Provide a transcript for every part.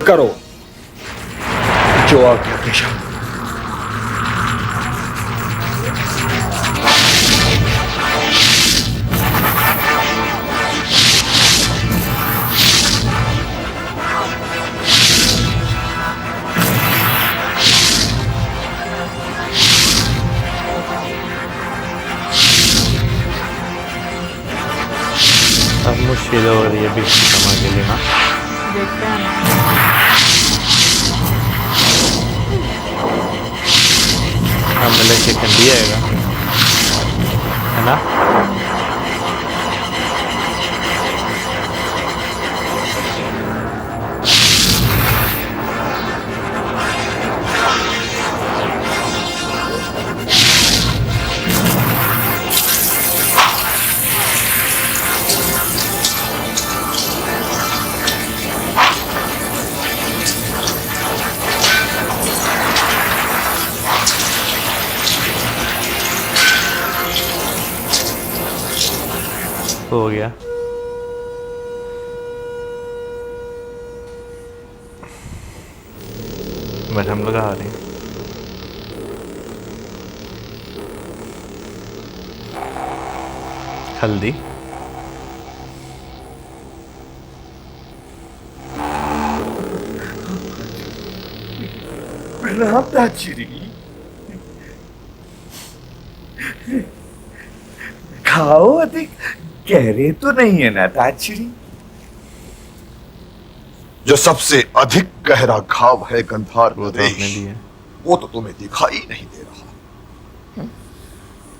करो जो आज्ञा केशव। अब मुश्किल हो रही है बिजली कमा के लेना। देखते हैं ना। अब मतलब चिकन भी आएगा है ना। हो गया। बट हम लोग आ रहे हैं। हल्दी प्रणाम दाची। खाओ, अधिक गहरे तो नहीं है ना ताछड़ी। जो सबसे अधिक गहरा घाव है गंधार वो तो प्रदेश, आपने दिया। वो तो तुम्हें दिखाई नहीं दे रहा।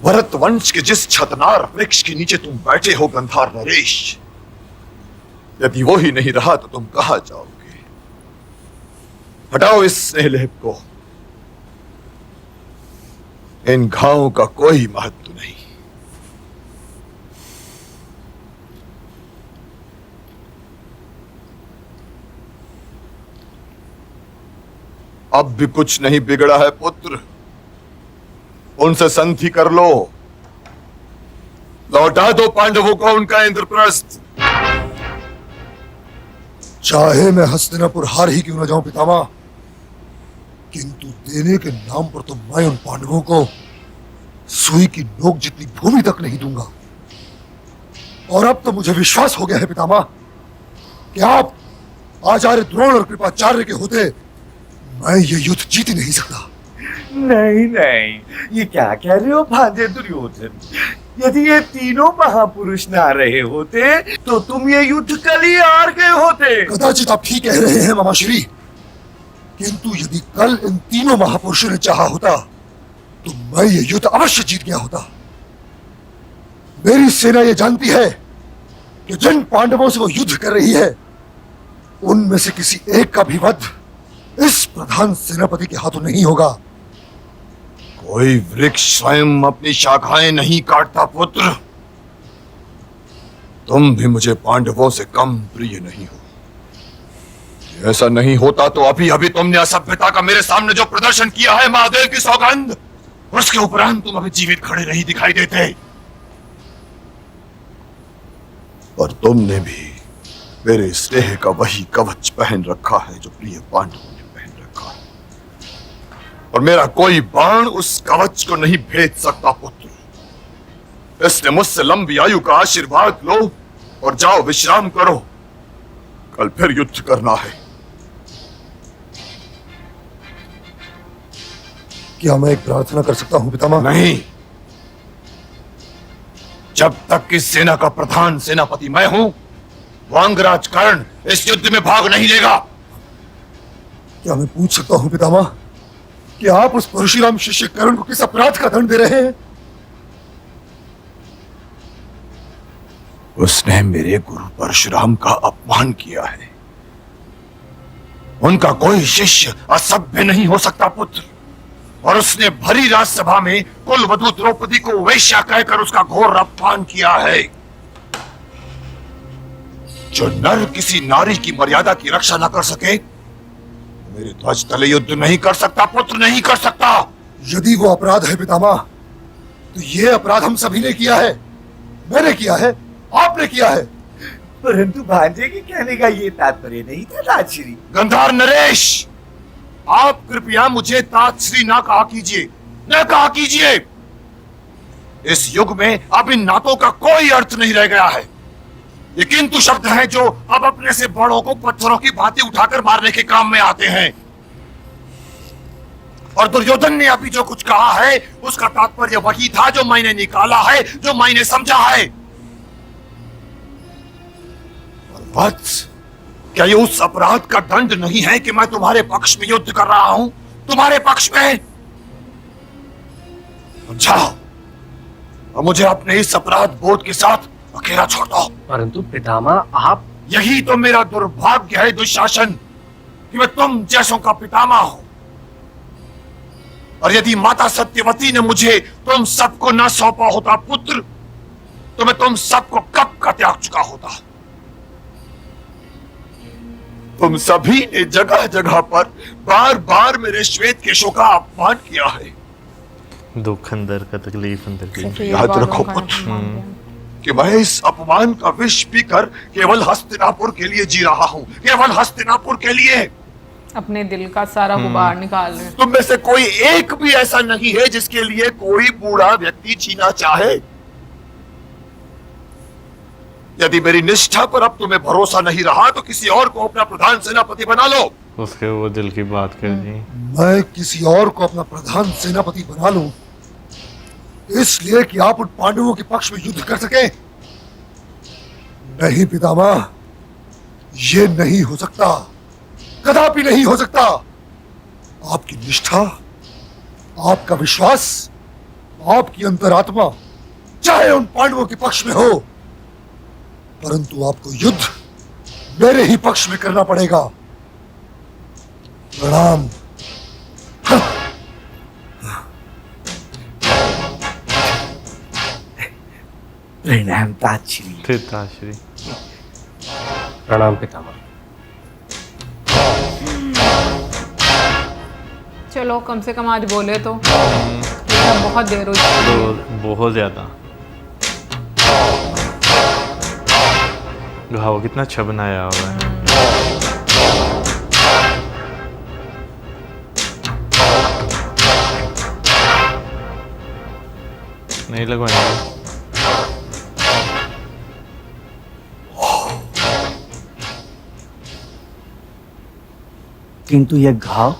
भरत वंश के जिस छतनार वृक्ष के नीचे तुम बैठे हो गंधार नरेश, यदि वो ही नहीं रहा तो तुम कहां जाओगे। हटाओ इस स्नेहलेप को। इन घावों का कोई महत्व नहीं। अब भी कुछ नहीं बिगड़ा है पुत्र, उनसे संधि कर लो। लौटा दो पांडवों को उनका इंद्रप्रस्थ। चाहे मैं हस्तिनापुर हार ही क्यों न जाऊं पितामह, किंतु देने के नाम पर तो मैं उन पांडवों को सुई की नोक जितनी भूमि तक नहीं दूंगा। और अब तो मुझे विश्वास हो गया है पितामह कि आप आचार्य द्रोण और कृपाचार्य के होते मैं ये युद्ध जीत ही नहीं सकता। नहीं नहीं, ये क्या कह रहे हो भांजे दुर्योधन। यदि ये तीनों महापुरुष ना रहे होते तो तुम ये युद्ध कल ही हार गए होते। कदाचित आप ठीक कह रहे हैं मामाश्री, किंतु यदि कल इन तीनों महापुरुषों ने चाहा होता तो मैं ये युद्ध अवश्य जीत गया होता। मेरी सेना ये जानती है कि जिन पांडवों से वो युद्ध कर रही है उनमें से किसी एक का भी वध इस प्रधान सेनापति के हाथों नहीं होगा। कोई वृक्ष स्वयं अपनी शाखाएं नहीं काटता पुत्र। तुम भी मुझे पांडवों से कम प्रिय नहीं हो। ऐसा नहीं होता तो अभी अभी तुमने असभ्यता का मेरे सामने जो प्रदर्शन किया है, महादेव की सौगंध, उसके उपरांत तुम अभी जीवित खड़े नहीं दिखाई देते। और तुमने भी मेरे स्नेह का वही कवच पहन रखा है जो प्रिय पांडवों ने पहन रखा है। और मेरा कोई बाण उस कवच को नहीं भेद सकता पुत्र। इसलिए मुझसे लंबी आयु का आशीर्वाद लो और जाओ विश्राम करो। कल फिर युद्ध करना है। क्या मैं एक प्रार्थना कर सकता हूं पितामह? नहीं, जब तक कि सेना का प्रधान सेनापति मैं हूं, वांगराज कर्ण इस युद्ध में भाग नहीं लेगा। क्या मैं पूछ सकता हूं पितामह कि आप उस परशुराम शिष्य कर्ण को किस अपराध का दंड दे रहे हैं? उसने मेरे गुरु परशुराम का अपमान किया है। उनका कोई शिष्य असभ्य नहीं हो सकता पुत्र। और उसने भरी राजसभा में कुलवधू द्रौपदी को वेश्या कहकर उसका घोर अपमान किया है। जो नर किसी नारी की मर्यादा की रक्षा न कर सके, मेरे ध्वज तले युद्ध नहीं कर सकता पुत्र, नहीं कर सकता। यदि वो अपराध है पितामह, तो ये अपराध हम सभी ने किया है। मैंने किया है, आपने किया है। परंतु भांजे के कहने का ये तात्पर्य नहीं था ताजश्री। गंधार नरेश, आप कृपया मुझे ताजश्री ना कहा कीजिए, न कहा कीजिए। इस युग में अब इन नातों का कोई अर्थ नहीं रह गया है। ये किंतु शब्द हैं जो अब अपने से बड़ों को पत्थरों की भांति उठाकर मारने के काम में आते हैं। और दुर्योधन ने अभी जो कुछ कहा है उसका तात्पर्य वही था जो मैंने निकाला है, जो मैंने समझा है। वत्स, क्या ये उस अपराध का दंड नहीं है कि मैं तुम्हारे पक्ष में युद्ध कर रहा हूं, तुम्हारे पक्ष में? जाओ, और मुझे अपने इस अपराध बोध के साथ अकेला छोड़ दो। परंतु पितामह आप। यही तो मेरा दुर्भाग्य है दुशासन, कि मैं तुम जैसों का पितामह हूं। और यदि माता सत्यवती ने मुझे तुम सबको न सौंपा होता पुत्र, तो मैं तुम सबको कब का त्याग चुका होता। तुम सभी ने जगह जगह पर बार बार मेरे श्वेत केशों का अपमान किया है। दुख अंदर का, तकलीफ अंदर की। सफेद याद बालों रखो का पुत्र, अपमान किया। कि मैं इस अपमान का विष पीकर केवल हस्तिनापुर के लिए जी रहा हूं, केवल हस्तिनापुर के लिए। अपने दिल का सारा गुबार निकाल रहे हैं। तुम में से कोई एक भी ऐसा नहीं है जिसके लिए कोई बूढ़ा व्यक्ति जीना चाहे। यदि मेरी निष्ठा पर अब तुम्हें भरोसा नहीं रहा तो किसी और को अपना प्रधान सेनापति बना लो। उसके वो दिल की बात कर दी। मैं किसी और को अपना प्रधान सेनापति बना लूं, इसलिए कि आप उन पांडवों के पक्ष में युद्ध कर सके? नहीं पितामह, ये नहीं हो सकता, कदापि नहीं हो सकता। आपकी निष्ठा, आपका विश्वास, आपकी अंतरात्मा चाहे उन पांडवों के पक्ष में हो, परंतु आपको युद्ध मेरे ही पक्ष में करना पड़ेगा। प्रणाम। प्रणाम ताजश्री। पिताश्री। प्रणाम पितामह। चलो कम से कम आज बोले तो। ये बहुत देर हो चुकी है। तो बहुत ज्यादा घाव कितना अच्छा बनाया हुआ है। नहीं लगवाएंगे। किंतु यह घाव,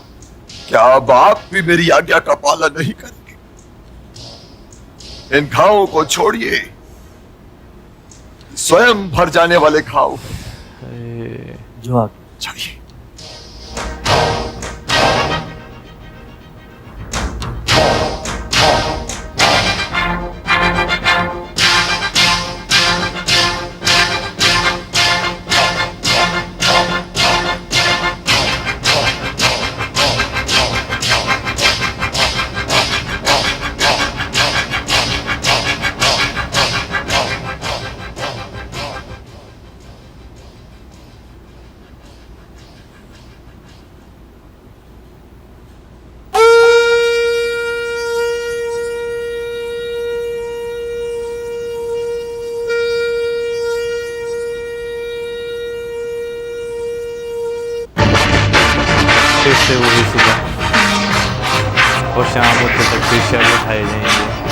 क्या अब आप भी मेरी आज्ञा का पालन नहीं करेंगे? इन घावों को छोड़िए, स्वयं भर जाने वाले घाव जो आप चाहिए। फिर से वही सुबह और शाम होते तक फिर शब उठाए जाएंगे।